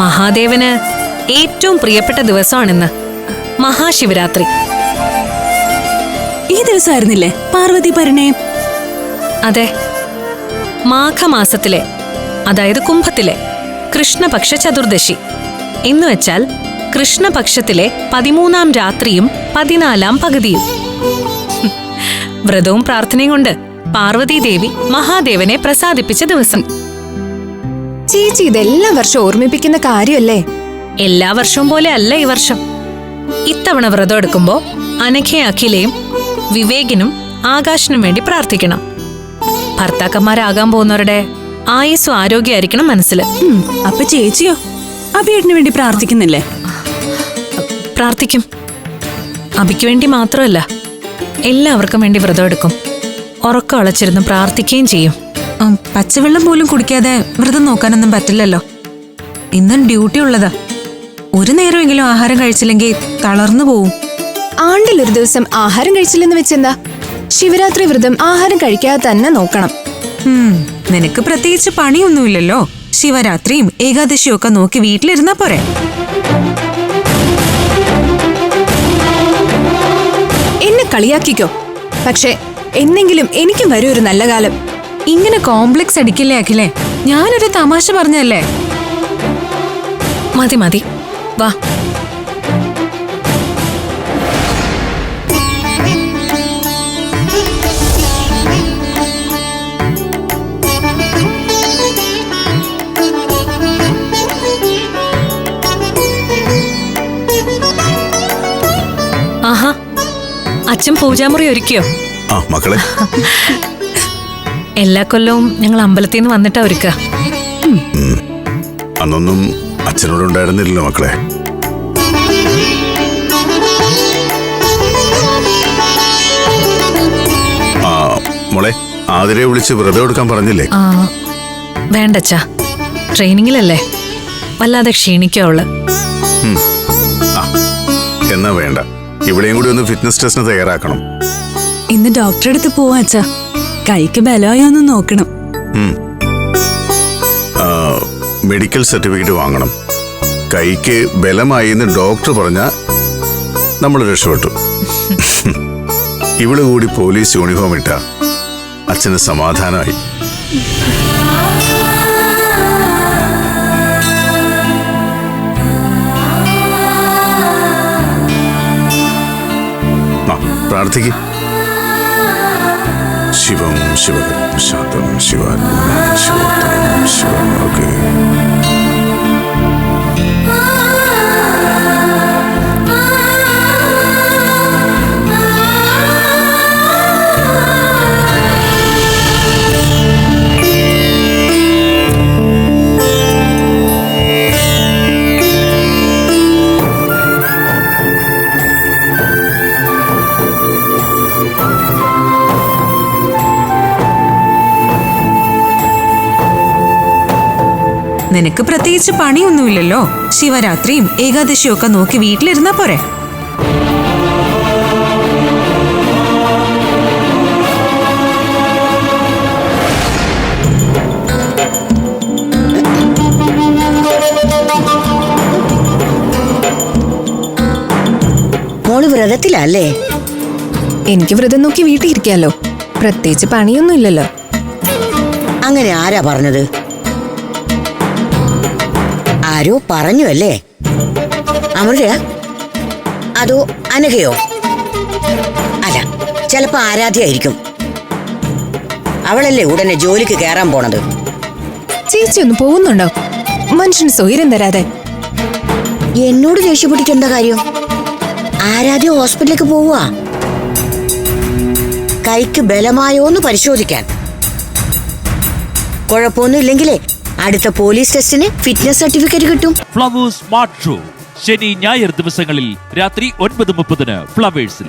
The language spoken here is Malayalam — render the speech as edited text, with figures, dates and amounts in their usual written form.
മഹാദേവന് ഏറ്റവും പ്രിയപ്പെട്ട ദിവസമാണിന്ന്, മഹാശിവരാത്രി. ഈ ദിവസമായിരുന്നില്ലേ പാർവതി പരിണയം? അതെ, മാഘമാസത്തിലെ, അതായത് കുംഭത്തിലെ കൃഷ്ണപക്ഷ ചതുർദശി എന്നുവെച്ചാൽ കൃഷ്ണപക്ഷത്തിലെ 13-ാം രാത്രിയും 14-ാം പകുതിയും. വ്രതവും പ്രാർത്ഥനയും കൊണ്ട് പാർവതീദേവി മഹാദേവനെ പ്രസാദിപ്പിച്ച ദിവസം. ചേച്ചി ഇതെല്ലാ വർഷവും ഓർമ്മിപ്പിക്കുന്ന കാര്യമല്ലേ? എല്ലാ വർഷവും പോലെ അല്ല ഈ വർഷം. ഇത്തവണ വ്രതം എടുക്കുമ്പോ അനഘയും അഖിലയും വിവേകിനും ആകാശിനും വേണ്ടി പ്രാർത്ഥിക്കണം. ഭർത്താക്കന്മാരാകാൻ പോകുന്നവരുടെ ആയുസ്സും ആരോഗ്യമായിരിക്കണം മനസ്സിൽ. അപ്പൊ ചേച്ചിയോ അഭിയേട്ടന് വേണ്ടി പ്രാർത്ഥിക്കുന്നില്ലേ? പ്രാർത്ഥിക്കും. അഭിക്ക് വേണ്ടി മാത്രമല്ല, എല്ലാവർക്കും വേണ്ടി വ്രതം എടുക്കും. ഉറക്കം അളച്ചിരുന്ന് പ്രാർത്ഥിക്കുകയും ചെയ്യും. പച്ചവെള്ളം പോലും കുടിക്കാതെ വ്രതം നോക്കാനൊന്നും പറ്റില്ലല്ലോ. ഇന്നും ഡ്യൂട്ടി ഉള്ളതാ. ഒരു നേരമെങ്കിലും ആഹാരം കഴിച്ചില്ലെങ്കിൽ തളർന്നു പോവും. ആണ്ടിലൊരു ദിവസം ആഹാരം കഴിച്ചില്ലെന്ന് വെച്ചെന്താ? ശിവരാത്രി വ്രതം ആഹാരം കഴിക്കാതെ തന്നെ നോക്കണം. നിനക്ക് പ്രത്യേകിച്ച് പണിയൊന്നുമില്ലല്ലോ. ശിവരാത്രിയും ഏകാദശിയും ഒക്കെ നോക്കി വീട്ടിലിരുന്നാ പോരെ. എന്നെ കളിയാക്കിക്കോ, പക്ഷെ എന്നെങ്കിലും എനിക്കും വരും ഒരു നല്ല കാലം. ഇങ്ങനെ കോംപ്ലക്സ് അടിക്കില്ലേ അഖിലേ? ഞാനൊരു തമാശ പറഞ്ഞല്ലേ. മതി മതി, വാ. ആഹാ, അച്ഛൻ പൂജാമുറി ഒരുക്കിയോ? മക്കളെ, എല്ലാ കൊല്ലവും ഞങ്ങൾ അമ്പലത്തിൽ നിന്ന് വന്നിട്ടാ ഒരുക്ക. അന്നൊന്നും അച്ഛനോട് ഉണ്ടായിരുന്നില്ലല്ലോ മക്കളെ. മോളെ, ആതിരെ വിളിച്ച് വ്രതം എടുക്കാൻ പറഞ്ഞില്ലേ? വേണ്ടച്ചാ, ട്രെയിനിങ്ങിലല്ലേ, വല്ലാതെ ക്ഷീണിക്കോള്. എന്നാ വേണ്ട, ഇവിടെയും കൂടി ഒന്ന് ഫിറ്റ്നസ് ടെസ്റ്റിന് തയ്യാറാക്കണം. ഇന്ന് ഡോക്ടറെ അടുത്ത് പോവാ അച്ഛാ. കൈക്ക് ബലമായോ ഒന്ന് നോക്കണം. മെഡിക്കൽ സർട്ടിഫിക്കറ്റ് വാങ്ങണം. കൈക്ക് ബലമായി എന്ന് ഡോക്ടർ പറഞ്ഞാൽ നമ്മൾ രക്ഷപ്പെട്ടു. ഇവിടെ കൂടി പോലീസ് യൂണിഫോം ഇട്ട അച്ഛന് സമാധാനമായി. പ്രാർത്ഥിക്ക്. ശിവം ശിവകരം ശാന്തം ശിവാത്മനം ശിവോത്തമം ശിവം. ഓക്കെ. നിനക്ക് പ്രത്യേകിച്ച് പണിയൊന്നുമില്ലല്ലോ. ശിവരാത്രിയും ഏകാദശിയും ഒക്കെ നോക്കി വീട്ടിലിരുന്നാ പോരെ. മോള് വ്രതത്തിലല്ലേ? എനിക്ക് വ്രതം നോക്കി വീട്ടിൽ ഇരിക്കാലോ, പ്രത്യേകിച്ച് പണിയൊന്നും ഇല്ലല്ലോ. അങ്ങനെ ആരാ പറഞ്ഞത്? ആരോ പറഞ്ഞു അല്ലേ? അമൃത? അതോ അനഘയോ? അല്ല, ചിലപ്പോ ആരാധ്യായിരിക്കും. അവളല്ലേ ഉടനെ ജോലിക്ക് കയറാൻ പോണത്. ചേച്ചി ഒന്ന് പോകുന്നുണ്ടോ? മനുഷ്യന് സ്വൈരം തരാതെ. എന്നോട് ദേഷ്യപ്പെട്ടിട്ട് എന്താ കാര്യം? ആരാധ്യ ഹോസ്പിറ്റലിലേക്ക് പോവാ, കൈക്ക് ബലമായോന്ന് പരിശോധിക്കാൻ. കുഴപ്പമൊന്നും ഇല്ലെങ്കിലേ അടുത്ത പോലീസ് ടെസ്റ്റിന് ഫിറ്റ്നസ് സർട്ടിഫിക്കറ്റ് കിട്ടും. ഫ്ലവേഴ്സ് സ്മാർട്ട് ഷോ ശനി ഞായർ ദിവസങ്ങളിൽ രാത്രി 9:30 ഫ്ലവേഴ്സിൽ.